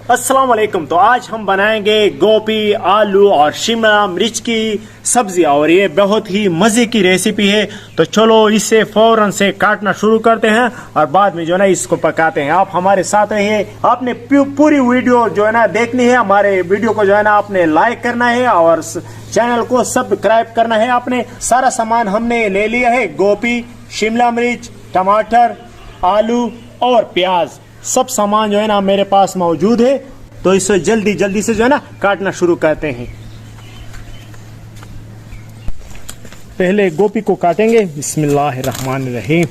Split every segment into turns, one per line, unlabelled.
अस्सलाम वालेकुम। तो आज हम बनाएंगे गोभी, आलू और शिमला मिर्च की सब्जी और ये बहुत ही मजे की रेसिपी है। तो चलो इसे फौरन से काटना शुरू करते हैं और बाद में जो है ना इसको पकाते हैं। आप हमारे साथ रहिए। आपने पूरी वीडियो जो है ना देखनी है। हमारे वीडियो को जो है ना आपने लाइक करना है और चैनल को सब्सक्राइब करना है। आपने सारा सामान हमने ले लिया है, गोभी, शिमला मिर्च, टमाटर, आलू और प्याज। सब सामान जो है ना मेरे पास मौजूद है। तो इसे जल्दी से जो है ना काटना शुरू करते हैं। पहले गोभी को काटेंगे। बिस्मिल्लाहिर्रहमानिर्रहीम।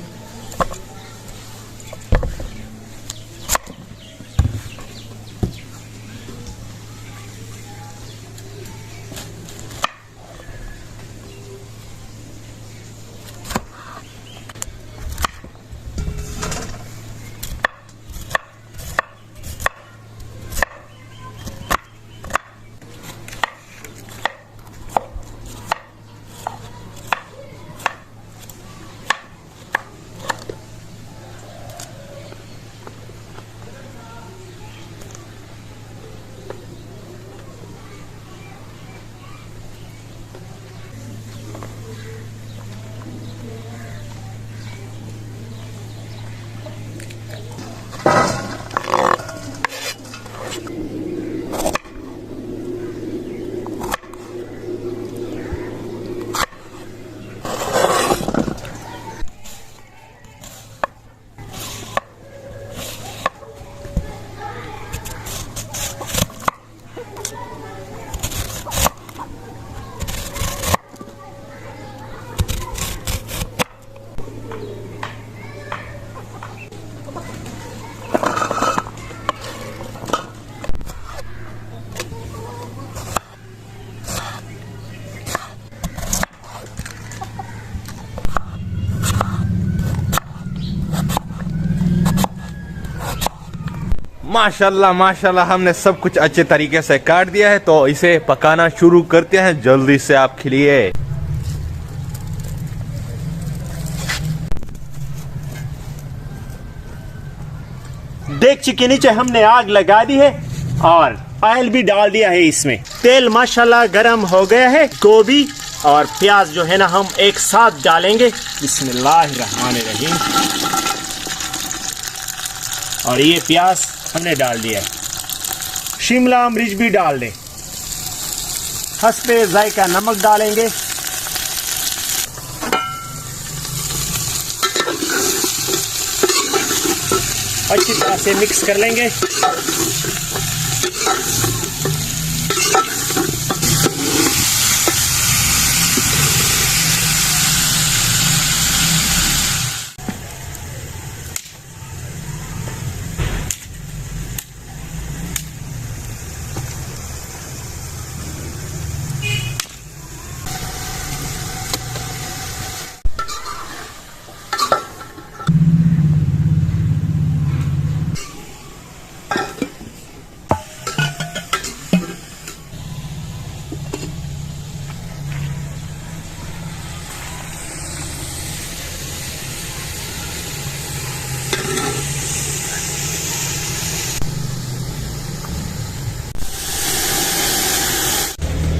माशाल्लाह माशाल्लाह, हमने सब कुछ अच्छे तरीके से काट दिया है। तो इसे पकाना शुरू करते हैं जल्दी से आपके लिए।
डेगची के नीचे हमने आग लगा दी है और ऑयल भी डाल दिया है। इसमें तेल माशाल्लाह गरम हो गया है। गोभी और प्याज जो है ना हम एक साथ डालेंगे। बिस्मिल्लाहिर्रहमानिर्रहीम। और ये प्याज हमने डाल दिया है। शिमला मिर्च भी डाल दें। हस्बे जायका नमक डालेंगे। अच्छी तरह से मिक्स कर लेंगे।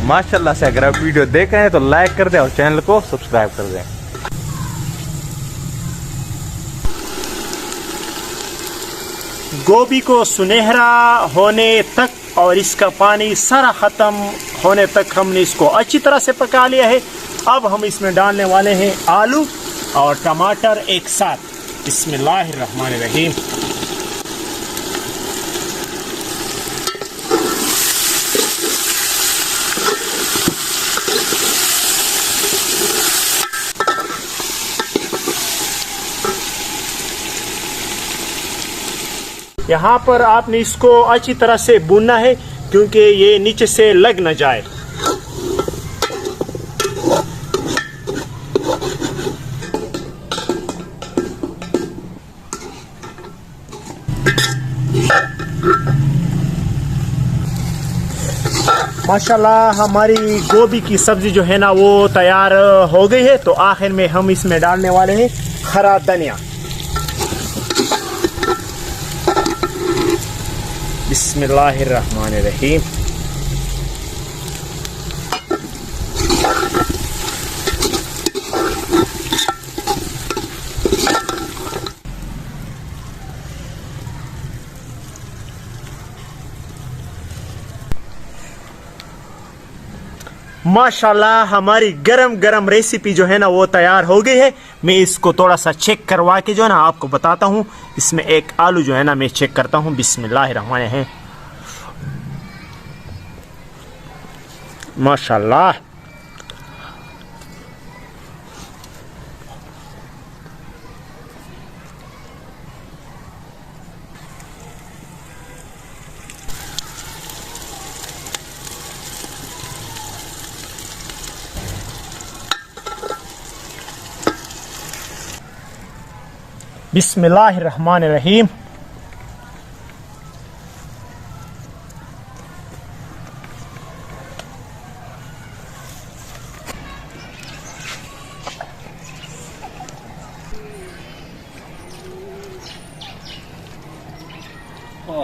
माशाल्लाह से अगर आप वीडियो देख रहे हैं तो लाइक कर दें और चैनल को सब्सक्राइब कर दें।
गोभी को सुनहरा होने तक और इसका पानी सारा खत्म होने तक हमने इसको अच्छी तरह से पका लिया है। अब हम इसमें डालने वाले हैं आलू और टमाटर एक साथ। बिस्मिल्लाहिर्रहमानिर्रहीम। यहाँ पर आपने इसको अच्छी तरह से भूनना है क्योंकि ये नीचे से लग न जाए। माशाल्लाह हमारी गोभी की सब्जी जो है ना वो तैयार हो गई है। तो आखिर में हम इसमें डालने वाले हैं हरा धनिया। बिस्मिल्लाहिर्रहमानिर्रहीम। माशाल्लाह हमारी गरम गरम रेसिपी जो है ना वो तैयार हो गई है। मैं इसको थोड़ा सा चेक करवा के जो है ना आपको बताता हूँ। इसमें एक आलू जो है ना मैं चेक करता हूँ। बिस्मिल्लाहिर्रहमानिर्रहीम। माशाल्लाह बिस्मिल्लाहिर्रहमानिर्रहीम।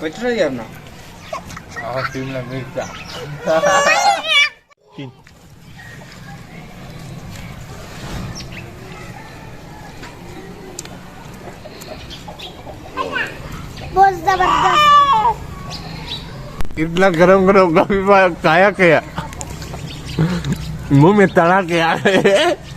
Betul ya, Bang?
शिमला मिर्चा
बहुत जबरदस्त।
इतना गरम गरम कभी खाया क्या मुंह में तड़ा के आ रहे हैं।